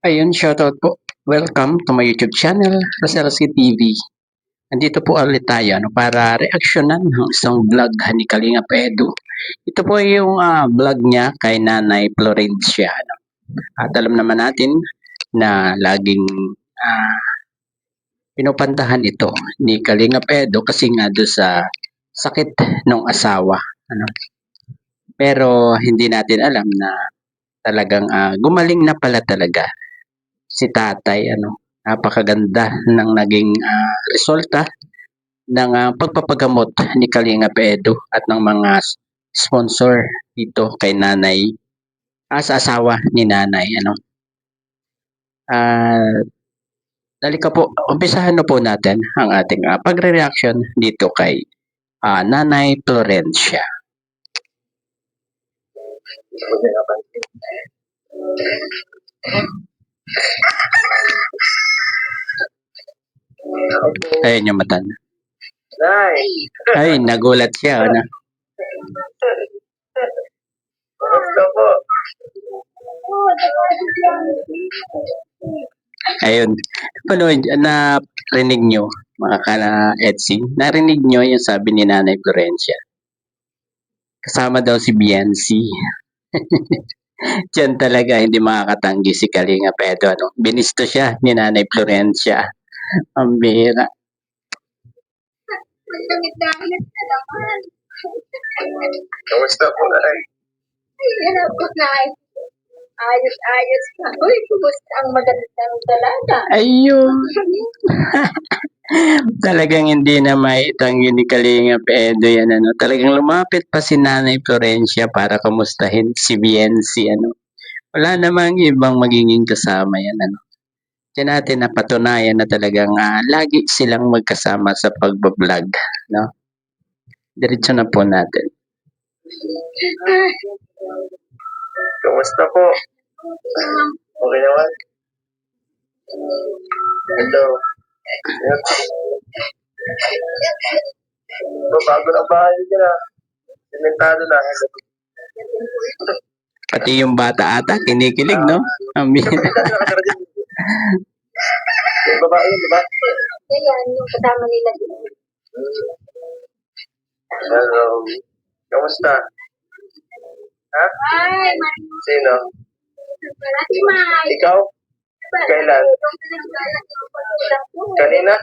Ayun, shoutout po. Welcome to my YouTube channel, Roselski TV. Nandito po ulit tayo para reaksyonan ng isang vlog ni Kalingap Edu. Ito po yung vlog niya kay Nanay Florencia. At alam naman natin na laging ah, pinupantahan ito ni Kalingap Edu kasi nga doon sa sakit ng asawa. Ano? Pero hindi natin alam na talagang gumaling na pala talaga si tatay. Napakaganda ng naging resulta ng pagpapagamot ni Kalingap Edu at ng mga sponsor dito kay nanay, sa asawa ni nanay. Ah, Halika po, umpisahan na po natin ang ating pagre-reaction dito kay Nanay Florencia. Ayun yung mata. Ay, nagulat siya. Ayun. Panood, narinig nyo, mga ka-Etsy, narinig nyo yung sabi ni Nanay Florencia. Kasama daw si Biancy. Diyan talaga hindi makakatanggi si Kalingap Edu. Binisto siya ni Nanay Florencia. Ang bihira. Kamusta po, Nay? Hirap ko, Nay. Ayos-ayos ka. Uy, kumusta ang magandang dalaga? Ayun. Talagang hindi na maitanggi ni Kalingap Edu yan. Talagang lumapit pa si Nanay Florencia para kamustahin si Biancy. Wala namang ibang magiging kasama yan. Diyan natin napatunayan na talagang lagi silang magkasama sa pagbablog. No? Diretso na po natin. Kamusta po? Okay naman? Hello. Bago na bahay niyo na. Simentado na. Pati yung bata ata, kinikilig, no? Yung babae yun, di ba? Yan, yung kasama nila dito. Hello. Kamusta? Ha? Ay, Sino? si May. Ikaw? Kailan? Kanina?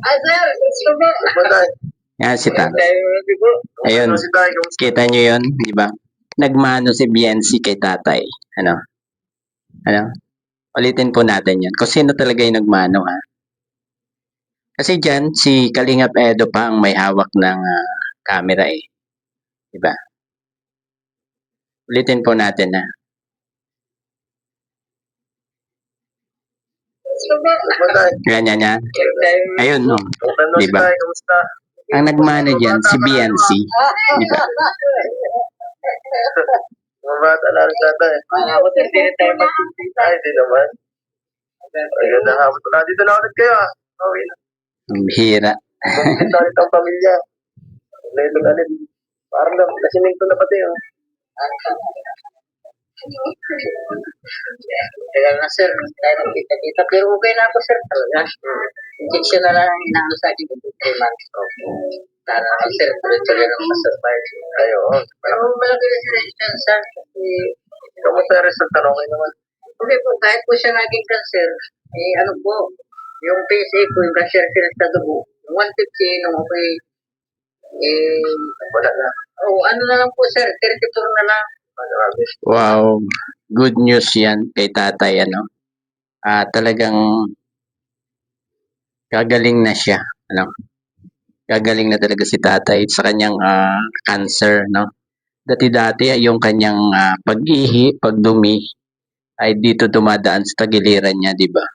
Sir, subo. Punta. Yan si Tatay. Ayun. Si Tay, kamusta? Kita nyo yun, di ba? Nagmano si Biancy kay tatay. Ano? Ulitin po natin yan. Kung sino talaga yung nagmano, ha? Kasi dyan, si Kalingap Edu pa ang may hawak ng camera, eh. Di ba? Ulitin po natin, ha? Subo. Punta. Ganyan yan. Ayun, no? Ano Di si ba? Tay, kamusta? Ang nagmano dyan, si Biancy. Di ba? Mga bata na rin tatay. Ay, di naman. Ay, ganda hapon. Nandito na ulit kayo, ah. Okay na. Ang hira. Kumpleto ulit ang pamilya. Kumpleto ulit. Parang nasimento na pati, oh. Kaya nga sir, tayo nagkita-kita. Pero okay na ako sir talaga. Injection na lang ang inaano sa akin ito 3 months. Sana sir, tuloy-tuloy lang ma-survive. Ayun. Pero malaki rin sila yung chance sir. Kasi, Kamusta yung result? Okay naman. okay po, kahit po siya naging cancer, ano po, yung PSA ko, yung cancer sa dugo, yung 150, nung okay, Wala na. ano na lang po sir, 34 na lang. Wow. Good news yan kay tatay, talagang gagaling na siya, Gagaling na talaga si tatay sa kanyang cancer, no? Dati-dati yung kanyang pag-ihi, pagdumi ay dito dumadaan sa tagiliran niya, di ba?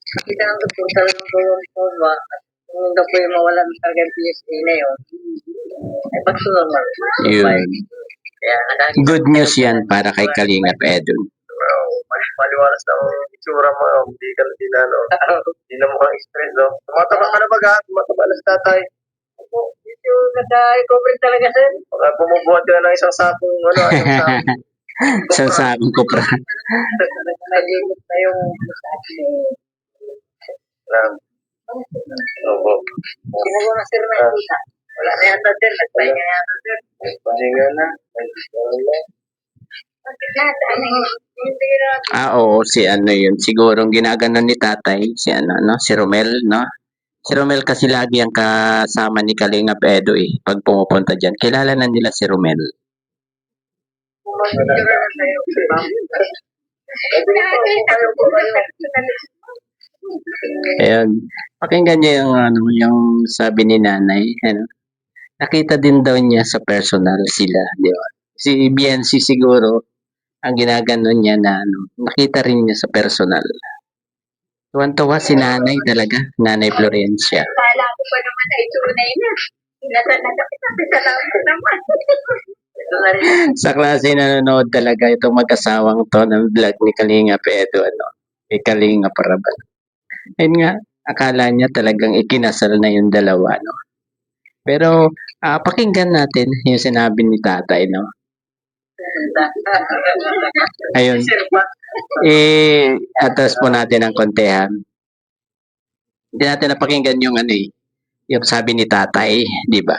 Kita ng doktor talagang tulong po ba? Kung daw po yung mawalan talaga yung PSA na yun, ay ba't normal? Yun. Kaya, Good news yan para kay Kalingap Edu. Wow. Maliwalas na ang itsura mo. Hindi ka na, Hindi na mukhang stress, no? Tumataba ka na ba, ha? Tumataba na si tatay. Opo, yung nag-recover talaga, sir. Baka bumubuhat ka na ng isang sakong, ano, isang sakong. Sa sabong kopra. Nalimot na yung Opo. siguro sir na kita. Wala na yata sir, nagpahinga yata sir. Pahinga na. Pahinga. Bakit na? Ano yun? Hindi na. Oo, si ano yun. Siguro ang ginagano ni tatay, si ano, no? Si Romel, no? Si Romel kasi lagi ang kasama ni Kalingap Edo eh. Pag pumupunta dyan. Kilala na nila si Romel. Siguro na tayo. Nakakita ko po kayo. Ayun. Pakinggan niyo yung, ano, yung sabi ni nanay. Ano? Nakita din daw niya sa personal sila. Di ba? Si BNC siguro, ang ginagano niya na ano, nakita rin niya sa personal. Tuwan-tuwa si nanay talaga. Nanay Florencia. Kala ko pa naman ay tunay na. Inasal na kami. Salamat naman. Ito na rin. Sa klase nanonood talaga itong mag-asawang to ng vlog ni Kalinga Pedro, ano, ni Kalinga Paraban. Ayun nga, akala niya talagang ikinasal na yung dalawa, no? Pero, pakinggan natin yung sinabi ni tatay, no? Ayun, Sir pa. atas po natin ang kontehan. Hindi natin napakinggan yung ano eh, yung sabi ni tatay, di ba?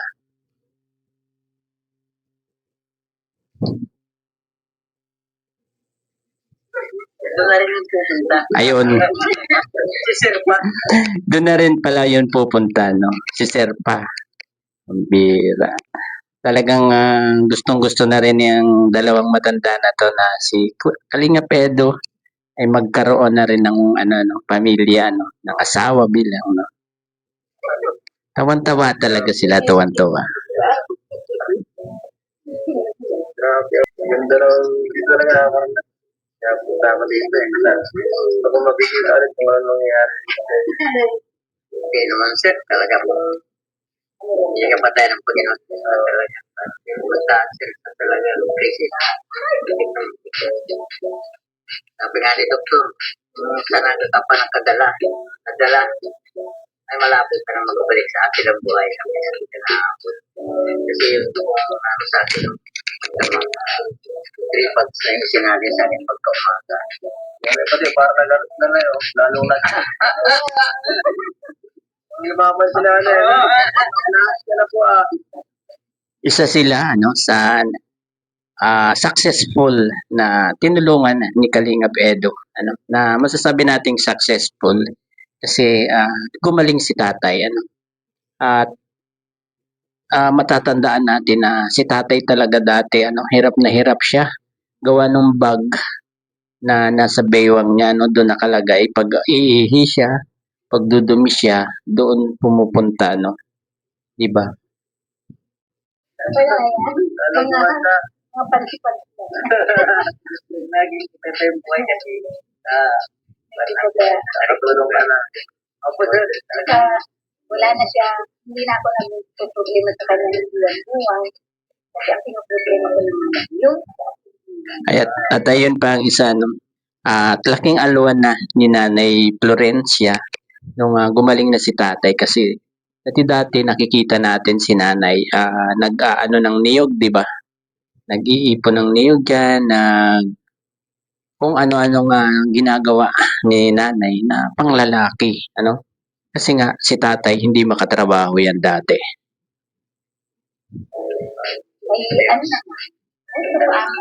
Ito na rin yung pupunta. Ayun, Si sir pa. doon na rin pala yun pupunta, no? Si Sir Pa. Ang bira. Talagang gustong-gusto na rin yung dalawang matanda na to na si Kalinga Pedro ay magkaroon na rin ng ano no, pamilya no, ng asawa bilang no. Tawan-tawa talaga sila, tawan-tawa. Grabe. Ganda ng dito lang ako. Kaya punta ako dito eh. Ako mabigil ulit kung ano nangyayari. Okay naman sir, talaga po. Hindi ka patay ng Panginoon. Talaga. Basta sir, talaga. Crisis. Sabi nga ni Doktor, sanaga ka pa ng nadala, ay malapit ka na magbalik sa atin ang buhay. Sabi niya, hindi ka naabot. Kasi yung ano sa atin, yung 3 months na yung sinabi sa akin pagkaumaga. Pati parang nagalit na na yun. Lalo na. Hindi naman sila na eh. Lahat ka na po ah. Isa sila ano sa successful na tinulungan ni Kalingap Edo ano na masasabi nating successful kasi gumaling si tatay ano at matatandaan natin na si tatay talaga dati ano hirap na hirap siya gawa ng bag na nasa baywang niya no doon nakalagay pag iihi siya pag dudumi siya doon pumupunta no di ba Kaya Lalo naman na. mga pansipan. Naging ito yung buhay kasi Nakatulong ka na. Opo sir, talaga. Wala na siya. Hindi na ako nagpo-problema sa kanya ng buwan. Kasi ang pinoproblema ko naman yung at ayun pa ang isa no at laking aluan na ni Nanay Florencia nung gumaling na si tatay kasi dati nakikita natin si nanay nag-aano ng niyog, di ba? Nag-iipon ng niyog yan, kung ano-ano nga ginagawa ni nanay na panglalaki, ano? Kasi nga si tatay hindi makatrabaho yan dati. ay ano na. Ay, trabaho.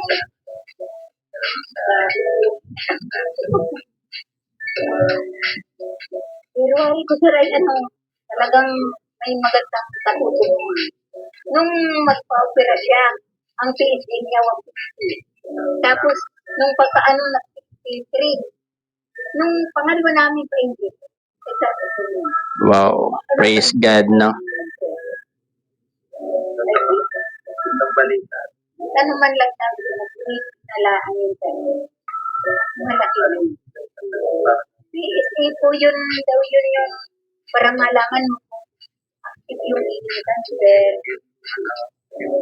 Pero ay ko sir ay ano, talagang may magandang katutulungan. Nung magpa-opera siya, ang PSA niya 150. Tapos, nung pagkaano na 63, nung pangalawa namin pa hindi. Isa ito yun. Wow, praise God, no? Ang balita. Ano man lang sabi ko, nalaan yun sa'yo. Malaki yun. PSA po yun daw yun yung para malaman mo kung active yung cancer.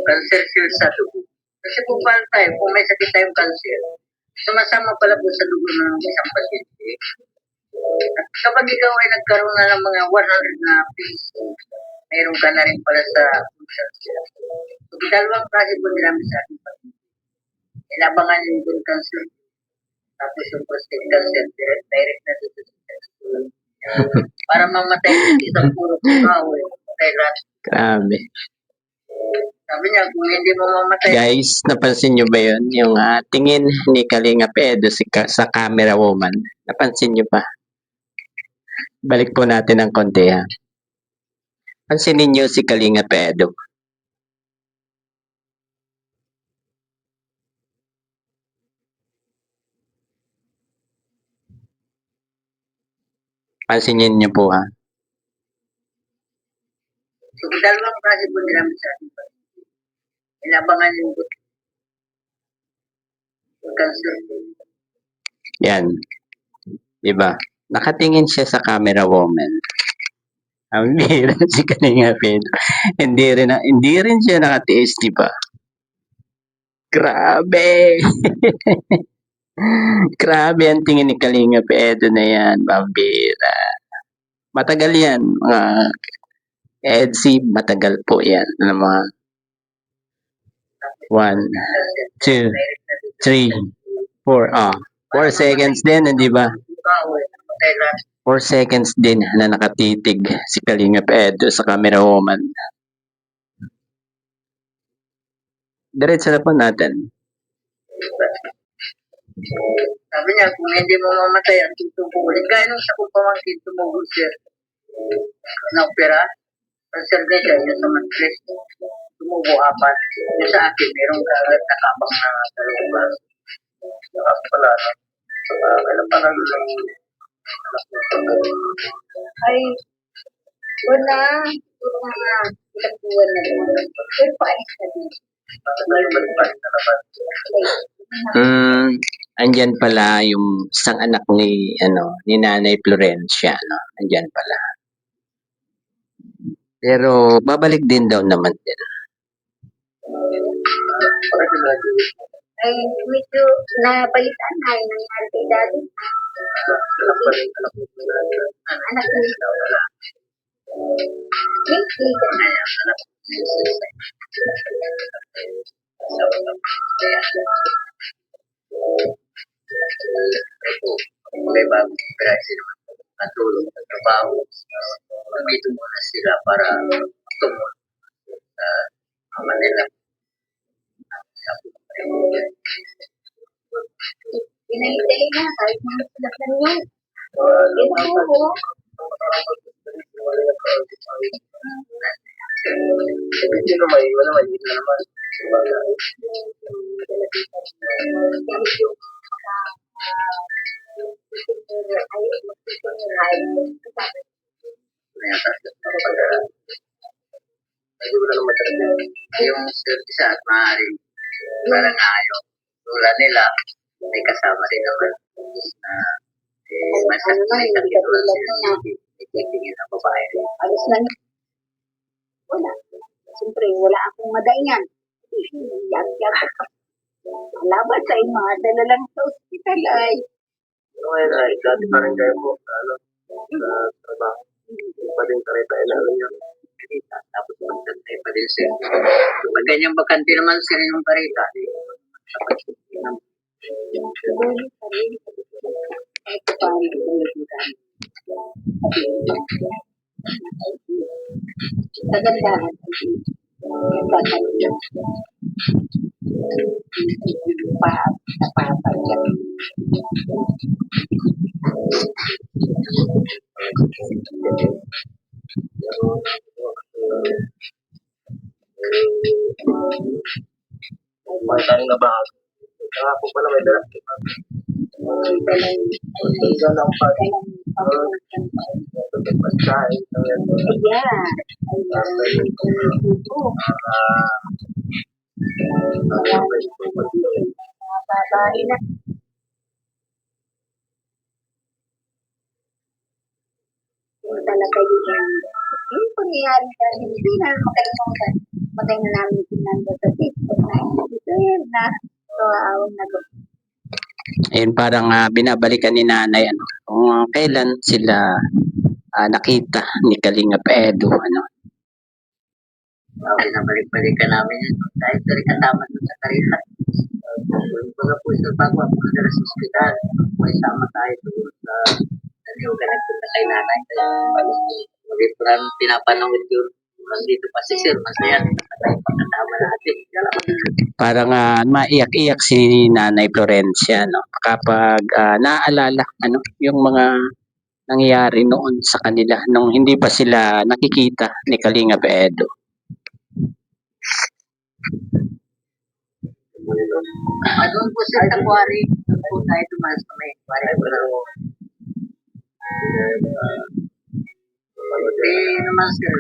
Cancer cells sa dugo. Kasi kung paano tayo, kung may sakit tayong cancer, sumasama pala po sa dugo ng isang pasyente. At kapag ikaw ay nagkaroon na ng mga 100 na PSA, mayroon ka na rin pala sa concert. So, dalawang klase po nila sa ating pag-ibig. Inabangan yung good cancer. Tapos yung prostate cancer, direct na dito sa cancer. Para mamatay yung isang puro tao, matay lahat. Grabe. Sabi niya, kung hindi mo mamatay, Guys, napansin nyo ba yun? Yung tingin ni Kalinga Edo sa camera woman. Napansin nyo pa? Balik po natin ng konti ha. Pansinin nyo si Kalinga Edo. Pansinin nyo po ha. so, dalawang klase po nila sa ating pag-ibig. Inabangan yung good cancer. Yan. Diba? Nakatingin siya sa camera woman. Ang bira si Kalinga Edo. Hindi rin siya nakatiis, diba? Grabe! Grabe ang tingin ni Kalinga Edo na yan, pambira. Matagal yan, mga EDC, matagal po yan. Ano mga 1, 2, 3, 4, 4 seconds din, di ba? 4 seconds din na nakatitig si Kalinga Edo sa camera woman. Diretso na po natin. Sabi niya, kung hindi mo mamatay ang tutubulin, gaya nung sa kupamangkin tumugol siya na opera, ang survey siya, yun sa matris, tumubo apat. Yung sa akin, merong nakabang na dalawang. Saka pala, no? Kailan pa lang Ay, wala. Puro mga ilang buwan na lang. Pero paalis na din. balik-balik na naman. Andyan pala yung isang anak ni Nanay Florencia, no? Andyan pala. Pero babalik din daw naman din. Ay, medyo nabalitaan na yung nangyari kay daddy. Anak niya. Hindi ka na yan. Anak may bagong impresi naman natulong sa trabaho. Nandito muna sila para tumulong sa Manila. pinahintay na kahit mga sinasan yun. Ito po. Sino may wala may na naman. Medyo wala naman talaga. Yung isa at maaaring parang ayaw. Tulad nila, may kasama rin naman na may sakit tulad sila. Itigil ang babae rin. Alis na niya. Wala. Siyempre, wala akong madaingan. Yag-yag ako. Malaban sa yung mga dala lang sa ospital ay. Ano ngayon ay, dati pa rin kayo po sa trabaho. Pa rin karita ilalim yun. Tapos magkantay pa din sila. Pag ganyang bakante naman sila yung karita. Kagandahan. May taning na bago. Kaya po pala may dala. Ito lang pa. Pagkain. Babae na. Yung talaga yung pangyayari ka, hindi na makalimutan. Magay na namin sinanda sa Facebook na na so, awang na Ayun, parang binabalikan ni nanay kung kailan sila nakita ni Kalinga Edo. Pinabalik-balikan namin yun. Dahil dari kasama dun sa karita. Mga po sa bago ako nadala sa ospital. May sama tayo doon sa naniugan nagpunta kay nanay. Hindi po namin pinapanood yun. Nandito pa si Sir, masaya. Tayo pagkatama natin. Parang maiyak-iyak si Nanay Florencia, no? Kapag naaalala ano, yung mga nangyayari noon sa kanila nung hindi pa sila nakikita ni Kalingap Edo. Doon po sa Takwari. Doon po tayo tumalas sa may Takwari. Naman sir,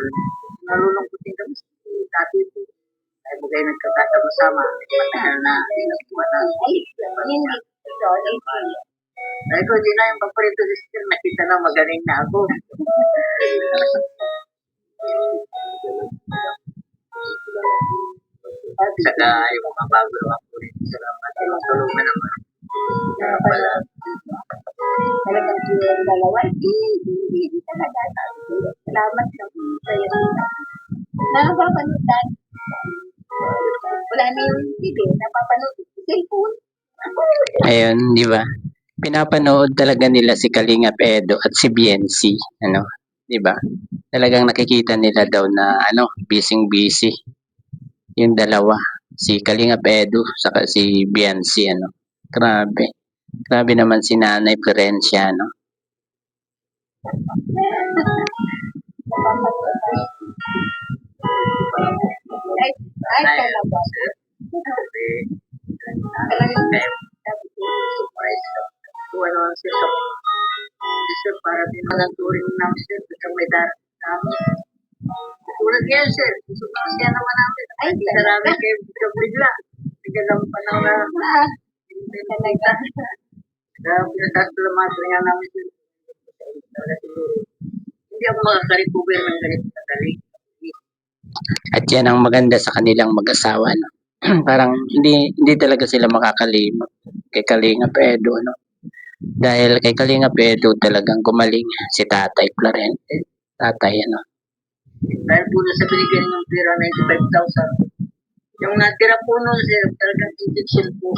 nalulungkutin kami sa dati po. Tayo po kayo nagkakasama-sama. Matagal na, inabuhan na. Dahil ko, di na yung paborito si sir, nakita na magaling na ako. Saka yung mga bago naman po rin sila matulungan naman. Kaya pala. Talagang yung dalawa, hindi talaga. Salamat sa sa'yo. Napapanood tayo. Wala na yung TV, napapanood sa cellphone. Ayun, di ba? Pinapanood talaga nila si Kalingap Edo at si BNC, ano? Di ba? Talagang nakikita nila daw na ano, busy. Yung dalawa, si Kalingap Edo saka si BNC, ano? Grabe. Grabe naman si Nanay Florencia, no? Ay, talaga. Sir, para din manaturing namin sir, sa may darating namin. Tulad ngayon sir, siya naman namin. Ay, sarami kayo bigla. Biglang panahon na hindi talaga. Kaya pinasasalamatan nga namin sir. Hindi ako makaka-recover ng ganito kadali. At yan ang maganda sa kanilang mag-asawa, no? Parang hindi talaga sila makakalimot kay Kalingap Edo, no? Dahil kay Kalingap Edo talagang gumaling si Tatay Florente. Tatay, ano? Dahil po sa binigyan ng pera 95,000. Yung natira po nun sir, talagang injection po.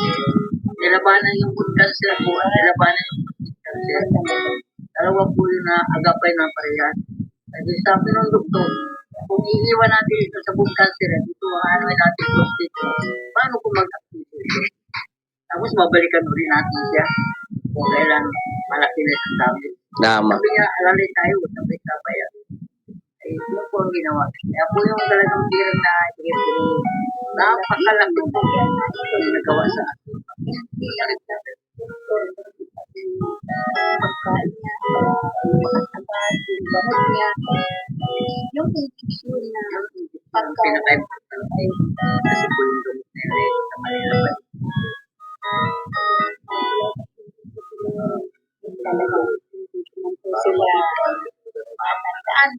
Nilabanan yung food cancer po, nilabanan yung food cancer. Dalawa po yun na agapay na parehas. Kasi sabi ng doktor, kung iiwan natin ito sa food cancer, dito ang ano natin prostate, paano kung mag-active ito? Tapos babalikan ulit natin siya kung kailan malaki na sa dami. Tama. Sabi niya, alalay tayo, sabay kabayan. Ay, yun po ang ginawa. Kaya po yung talagang birang na ibigay po napakalaki po yan ang nagawa sa atin. Pagkain niya, pagkakabas, yung gamot niya, yung injection na Ang pinaka-importante kasi po yung gamot na yun sa Manila pa. talagang sila matandaan.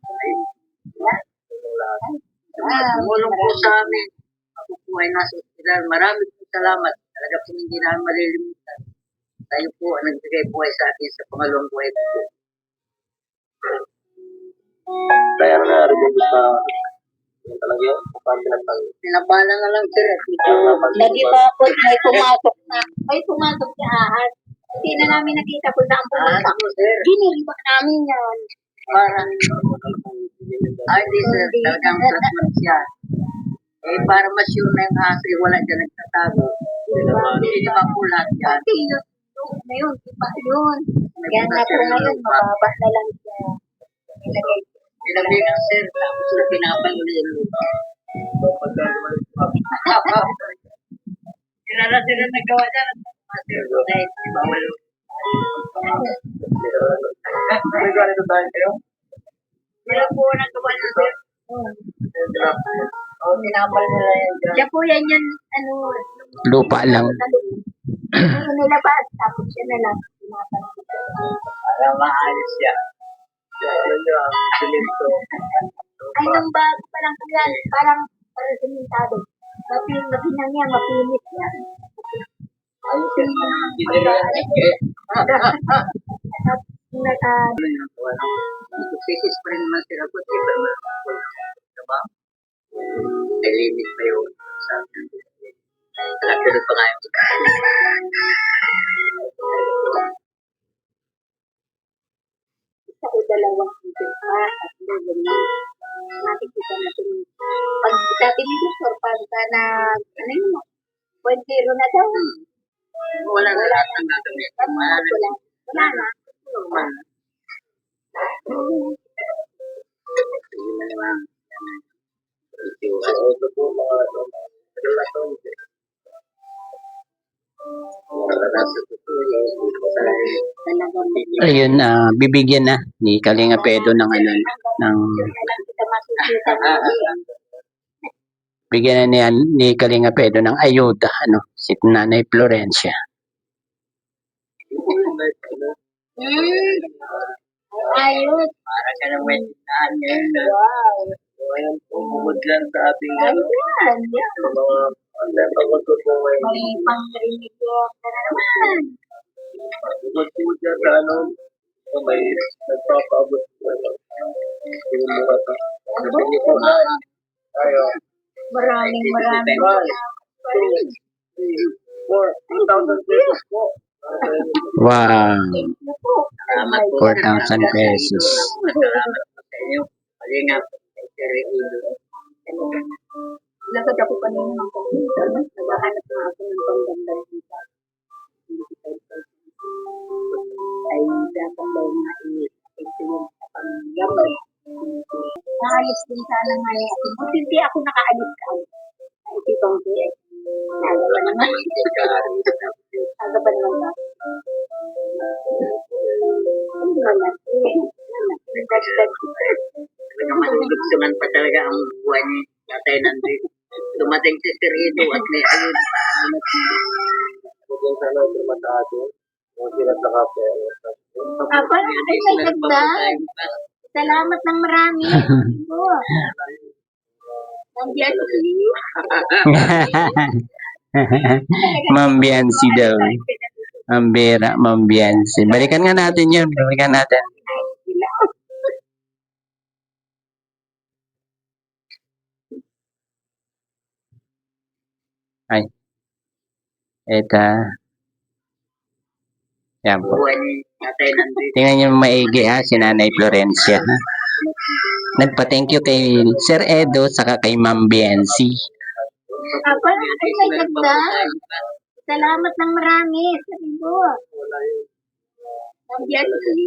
Tumulong po sa amin. Ako po ay nasa ospital. Maraming po salamat. Talaga po hindi namin malilimutan. Tayo po ang nagbigay buhay sa akin sa pangalawang buhay ko po. Kaya na rin yung sa talaga yun, kung pinagtang. Pinabala na lang sir. Lagi pa po, may pumasok sa ahas. Hindi na namin nakita kung saan pumunta. Sir. Giniliba namin yan. Parang, hindi sir, talagang transplant siya. Eh, para ma-sure na yung aso, wala dyan nagtatago. Hindi ba po lahat yan? Pati yun, na yun, iba yun. Yan na po ngayon, mababa na lang siya. Ilagay. Nilagay ng sir, tapos na pinapalo yung lupa. Kilala sila nagawa dyan. Sir, dahil bawal. May ganito tayo kayo? Sila po nagawa ng sir. Tinapal nila yan dyan. Siya po yan, Lupa lang. Nilabas, tapos siya na lang. Para maayos siya. Ay, nung bago pa lang yan, parang simentado. Mapinang yan, mapinis yan. Ayusin mo naman. Physics pa rin naman sila po. Diba? may limit pa yun. Nagsunod pa nga yung Isa o dalawang higit pa at ganyan. Nakikita natin. Pag sabi ni Dr. pagka na, ano yun, 0.0 na daw. wala na lahat ng gagawin. Wala na. Ito po mga relasyon. Naranasan ko po Talagang Ayun, bibigyan na ni Kalinga Edo ng ano, ng kailan kita makikita muli. bigyan na ni Kalinga Edo ng ayuda, ano, si Nanay Florencia. Ayos. para siya ng wentahan niya. Wow. Ngayon po, bumod lang sa ating ano, Ayan. Yan. mga pagod ko po ngayon. May pang-rinig ka na naman. Bumod po dyan sa ano, may nagpapaabot ko ano. Yung mga ito. Sabi niyo po na, tayo, Maraming 1, 2, 3, 4, 2,000 pesos po. Wow, Thank you po. Salamat po. 4,000 pesos. Salamat po sa inyo. Kalingap. Sir Ido. Lakad ako kanina ng komputer. Naghahanap na ako ng pangganda dito. Ay, dapat daw na ito yung panggamay. Naalis din sana nga niya. Buti hindi ako nakaalis ka. Ay, ito pang siya. Naga pa naman. Naga pa naman ba? Hindi ba na? Nagdagdag. Malulugsungan pa talaga ang buhay ni Tatay Nandri. Dumating si Sir Ido at may ayun. Huwag yung sana tumatado. Huwag sila sa kape. Aba, ay may dagdag. Salamat ng marami. Oh. Nandiyan si Ma'am Biancy daw. Ma'am Biancy. Balikan nga natin yun. Balikan natin. Ay. Ito. Yan po. Buhay ni Tatay Nandri. Tingnan niyo maigi ha, si Nanay Florencia. Ha? Nagpa-thank you kay Sir Edo saka kay Ma'am Biancy. Aba, ay may dagdag. Salamat ng marami. Sabi ko. Nandiyan si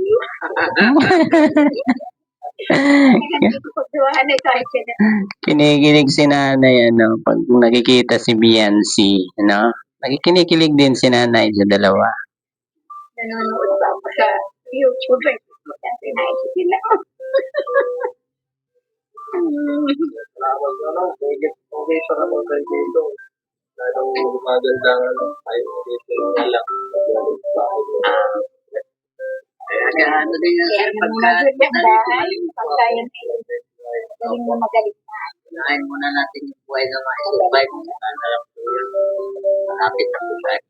pagduwahan ay kahit siya na. Kinikilig si Nanay, ano, pag nakikita si Biancy, ano, nakikinikilig din si Nanay sa dalawa. Nanonood pa ako sa YouTube. Kasi naisip sila. Salamat ano. Okay pa ka mga dito. Lalong magandangan tayo dito na lang. Kaya ano din yan, Kaya sir, yung pagka mga gagdahan, pagka yung galing mo magaling na. unahin muna natin yung buhay na ma-survive. Sana lang po yun. Malapit na po tayo.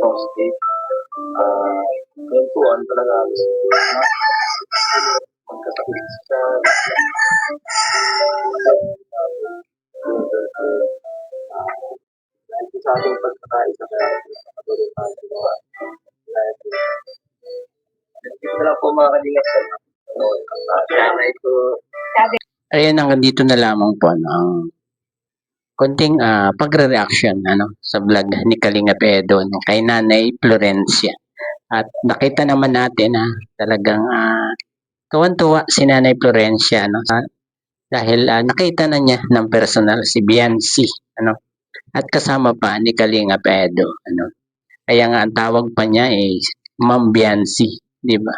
Positive. Yun po, ano talaga magkasakit sa dahil sa ating pagkakain sa patuloy natin mga ito lang po mga kalingap sa Salamat po. Ayun, hanggang dito na lamang po, ano, ang konting pagre-reaction, ano, sa vlog ni Kalinga Edo, no, kay Nanay Florencia. At nakita naman natin, talagang tuwan-tuwa si Nanay Florencia, no, dahil nakita na niya ng personal si Biancy, ano, at kasama pa ni Kalinga Edo, ano. Kaya nga ang tawag pa niya is Ma'am Biancy, di ba?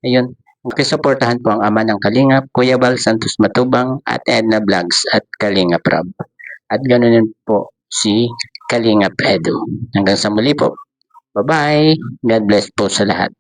Ayun, makisuportahan po ang ama ng Kalingap, Kuya Bal Santos Matubang at Edna Vlogs at Kalingap Rob. At ganoon din po si Kalingap Edo. Hanggang sa muli po. Bye-bye. God bless po sa lahat.